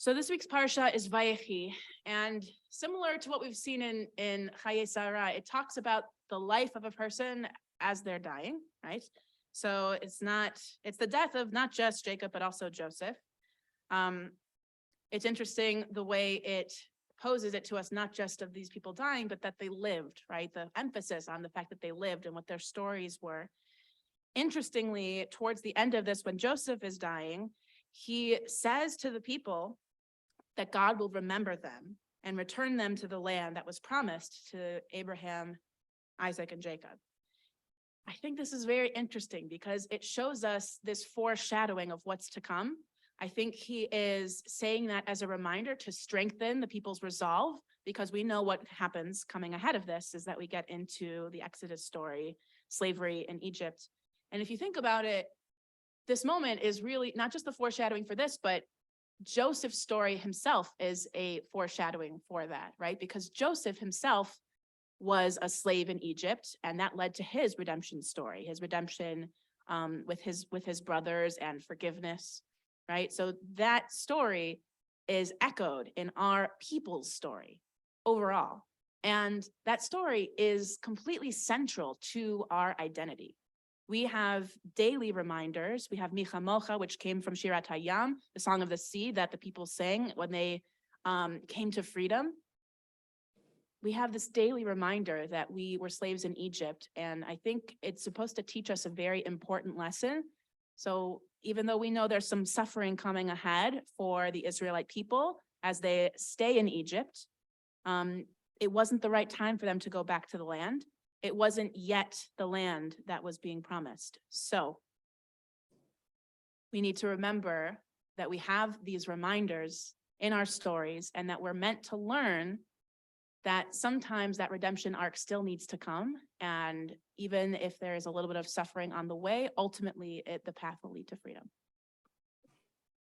So this week's parsha is Vayechi, and similar to what we've seen in Chaye Sarah, it talks about the life of a person as they're dying, right? So it's the death of not just Jacob, but also Joseph. It's interesting the way it poses it to us, not just of these people dying, but that they lived, right? The emphasis on the fact that they lived and what their stories were. Interestingly, towards the end of this, when Joseph is dying, he says to the people that God will remember them and return them to the land that was promised to Abraham, Isaac, and Jacob. I think this is very interesting because it shows us this foreshadowing of what's to come. I think he is saying that as a reminder to strengthen the people's resolve, because we know what happens coming ahead of this is that we get into the Exodus story, slavery in Egypt. And if you think about it, this moment is really not just the foreshadowing for this, but Joseph's story himself is a foreshadowing for that, right? Because Joseph himself was a slave in Egypt, and that led to his redemption story, his redemption with his brothers and forgiveness, right? So that story is echoed in our people's story overall. And that story is completely central to our identity. We have daily reminders. We have Micha Mocha, which came from Shirat Hayam, the Song of the Sea that the people sang when they came to freedom. We have this daily reminder that we were slaves in Egypt, and I think it's supposed to teach us a very important lesson. So even though we know there's some suffering coming ahead for the Israelite people as they stay in Egypt, it wasn't the right time for them to go back to the land. It wasn't yet the land that was being promised. So we need to remember that we have these reminders in our stories and that we're meant to learn that sometimes that redemption arc still needs to come. And even if there is a little bit of suffering on the way, ultimately the path will lead to freedom.